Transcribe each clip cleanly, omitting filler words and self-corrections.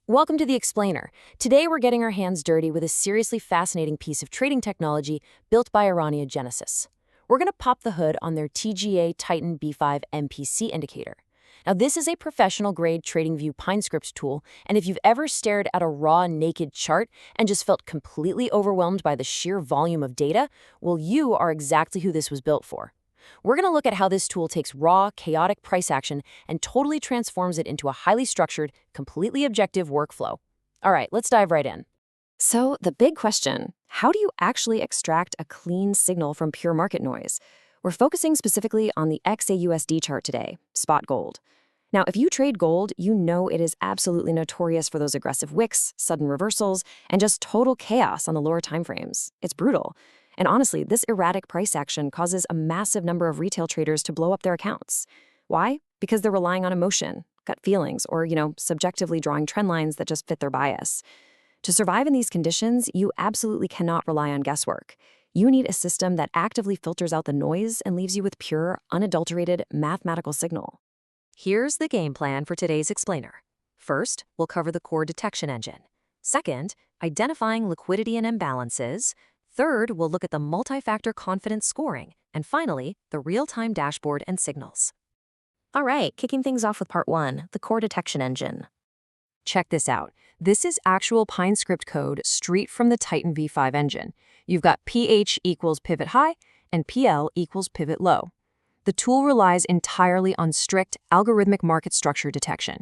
Welcome to the Explainer. Today we're getting our hands dirty with a seriously fascinating piece of trading technology built by ARANYA GENESIS. We're going to pop the hood on their TGA TITAN B5 MPC indicator. Now, this is a professional-grade TradingView PineScript tool, and if you've ever stared at a raw, naked chart and just felt completely overwhelmed by the sheer volume of data, well, you are exactly who this was built for. We're going to look at how this tool takes raw, chaotic price action and totally transforms it into a highly structured, completely objective workflow. All right, let's dive right in. So the big question, how do you actually extract a clean signal from pure market noise? We're focusing specifically on the XAUUSD chart today, spot gold. Now, if you trade gold, you know it is absolutely notorious for those aggressive wicks, sudden reversals, and just total chaos on the lower timeframes. It's brutal. And honestly, this erratic price action causes a massive number of retail traders to blow up their accounts. Why? Because they're relying on emotion, gut feelings, or, subjectively drawing trend lines that just fit their bias. To survive in these conditions, you absolutely cannot rely on guesswork. You need a system that actively filters out the noise and leaves you with pure, unadulterated mathematical signal. Here's the game plan for today's explainer. First, we'll cover the core detection engine. Second, identifying liquidity and imbalances. Third, we'll look at the multi-factor confidence scoring. And finally, the real-time dashboard and signals. All right, kicking things off with part one, the core detection engine. Check this out. This is actual PineScript code straight from the Titan V5 engine. You've got PH equals pivot high and PL equals pivot low. The tool relies entirely on strict algorithmic market structure detection.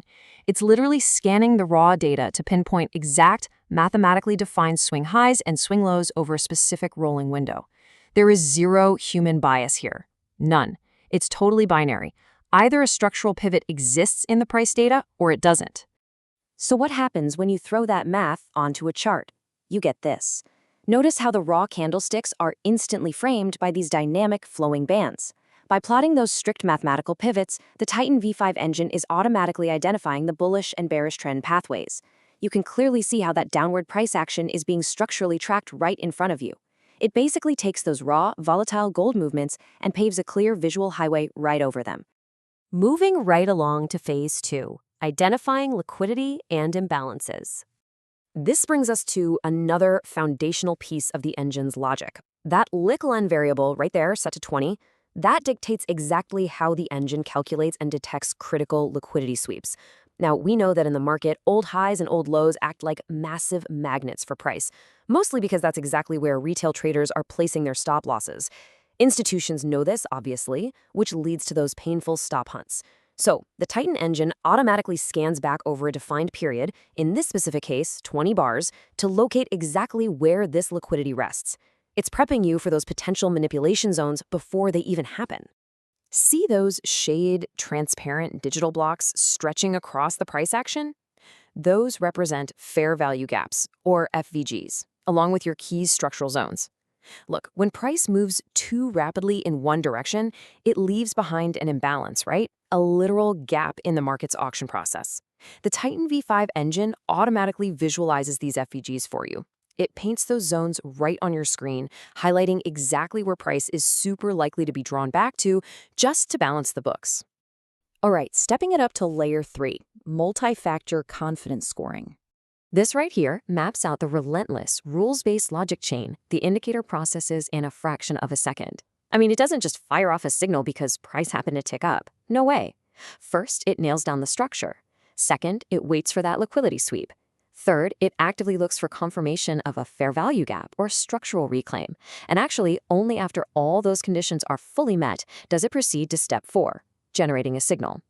It's literally scanning the raw data to pinpoint exact, mathematically defined swing highs and swing lows over a specific rolling window. There is zero human bias here. None. It's totally binary. Either a structural pivot exists in the price data or it doesn't. So what happens when you throw that math onto a chart? You get this. Notice how the raw candlesticks are instantly framed by these dynamic flowing bands. By plotting those strict mathematical pivots, the Titan V5 engine is automatically identifying the bullish and bearish trend pathways. You can clearly see how that downward price action is being structurally tracked right in front of you. It basically takes those raw, volatile gold movements and paves a clear visual highway right over them. Moving right along to phase two, identifying liquidity and imbalances. This brings us to another foundational piece of the engine's logic. That liqlen variable right there, set to 20, that dictates exactly how the engine calculates and detects critical liquidity sweeps. Now, we know that in the market, old highs and old lows act like massive magnets for price, mostly because that's exactly where retail traders are placing their stop losses. Institutions know this, obviously, which leads to those painful stop hunts. So, the Titan engine automatically scans back over a defined period, in this specific case, 20 bars, to locate exactly where this liquidity rests. It's prepping you for those potential manipulation zones before they even happen. See those shade, transparent digital blocks stretching across the price action? Those represent fair value gaps, or FVGs, along with your key structural zones. Look, when price moves too rapidly in one direction, it leaves behind an imbalance, right? A literal gap in the market's auction process. The Titan V5 engine automatically visualizes these FVGs for you. It paints those zones right on your screen, highlighting exactly where price is super likely to be drawn back to just to balance the books. All right, stepping it up to layer 3, multi-factor confidence scoring. This right here maps out the relentless, rules-based logic chain the indicator processes in a fraction of a second. I mean, it doesn't just fire off a signal because price happened to tick up. No way. First, it nails down the structure. Second, it waits for that liquidity sweep. Third, it actively looks for confirmation of a fair value gap or structural reclaim. And actually, only after all those conditions are fully met does it proceed to step 4, generating a signal.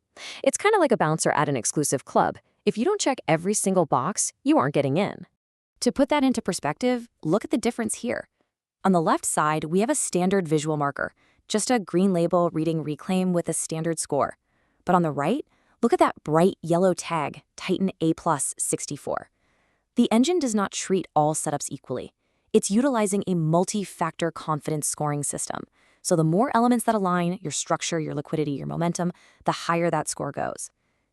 It's kind of like a bouncer at an exclusive club. If you don't check every single box, you aren't getting in. To put that into perspective, look at the difference here. On the left side, we have a standard visual marker, just a green label reading reclaim with a standard score. But on the right, look at that bright yellow tag, Titan A+ 64. The engine does not treat all setups equally. It's utilizing a multi-factor confidence scoring system. So the more elements that align, your structure, your liquidity, your momentum, the higher that score goes.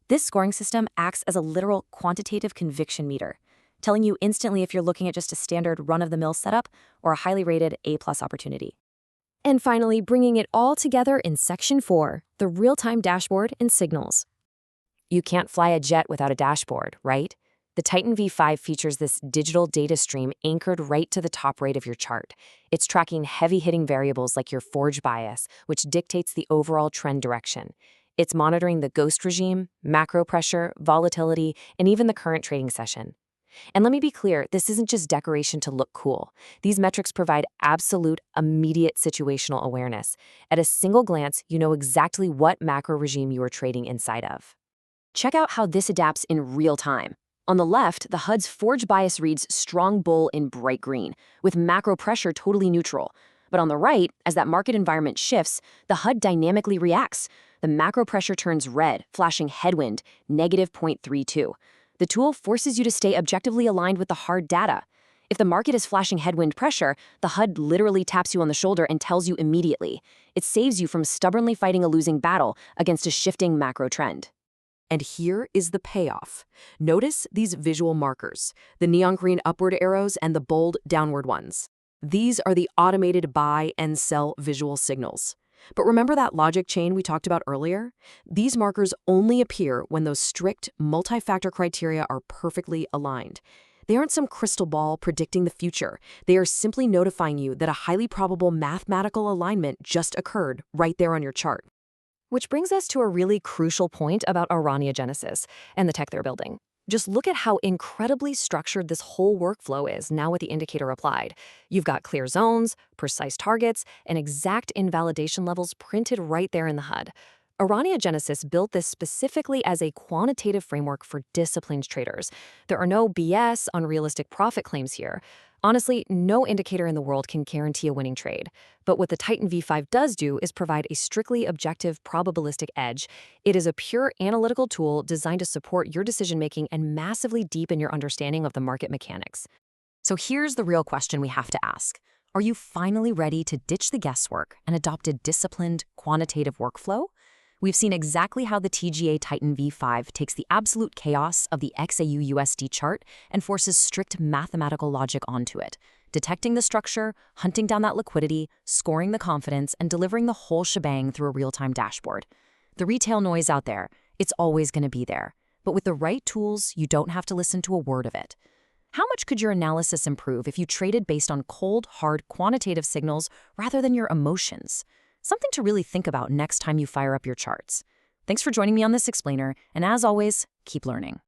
This scoring system acts as a literal quantitative conviction meter, telling you instantly if you're looking at just a standard run-of-the-mill setup or a highly rated A+ opportunity. And finally, bringing it all together in section 4, the real-time dashboard and signals. You can't fly a jet without a dashboard, right? The Titan V5 features this digital data stream anchored right to the top right of your chart. It's tracking heavy-hitting variables like your forge bias, which dictates the overall trend direction. It's monitoring the ghost regime, macro pressure, volatility, and even the current trading session. And let me be clear, this isn't just decoration to look cool. These metrics provide absolute, immediate situational awareness. At a single glance, you know exactly what macro regime you are trading inside of. Check out how this adapts in real time. On the left, the HUD's forge bias reads strong bull in bright green, with macro pressure totally neutral. But on the right, as that market environment shifts, the HUD dynamically reacts. The macro pressure turns red, flashing headwind, -0.32. The tool forces you to stay objectively aligned with the hard data. If the market is flashing headwind pressure, the HUD literally taps you on the shoulder and tells you immediately. It saves you from stubbornly fighting a losing battle against a shifting macro trend. And here is the payoff. Notice these visual markers, the neon green upward arrows and the bold downward ones. These are the automated buy and sell visual signals. But remember that logic chain we talked about earlier? These markers only appear when those strict multi-factor criteria are perfectly aligned. They aren't some crystal ball predicting the future. They are simply notifying you that a highly probable mathematical alignment just occurred right there on your chart. Which brings us to a really crucial point about ARANYA GENESIS and the tech they're building. Just look at how incredibly structured this whole workflow is now with the indicator applied. You've got clear zones, precise targets, and exact invalidation levels printed right there in the HUD. ARANYA GENESIS built this specifically as a quantitative framework for disciplined traders. There are no BS, unrealistic profit claims here. Honestly, no indicator in the world can guarantee a winning trade. But what the Titan V5 does do is provide a strictly objective probabilistic edge. It is a pure analytical tool designed to support your decision-making and massively deepen your understanding of the market mechanics. So here's the real question we have to ask. Are you finally ready to ditch the guesswork and adopt a disciplined, quantitative workflow? We've seen exactly how the TGA Titan V5 takes the absolute chaos of the XAUUSD chart and forces strict mathematical logic onto it, detecting the structure, hunting down that liquidity, scoring the confidence, and delivering the whole shebang through a real-time dashboard. The retail noise out there, it's always going to be there. But with the right tools, you don't have to listen to a word of it. How much could your analysis improve if you traded based on cold, hard, quantitative signals rather than your emotions? Something to really think about next time you fire up your charts. Thanks for joining me on this explainer, and as always, keep learning.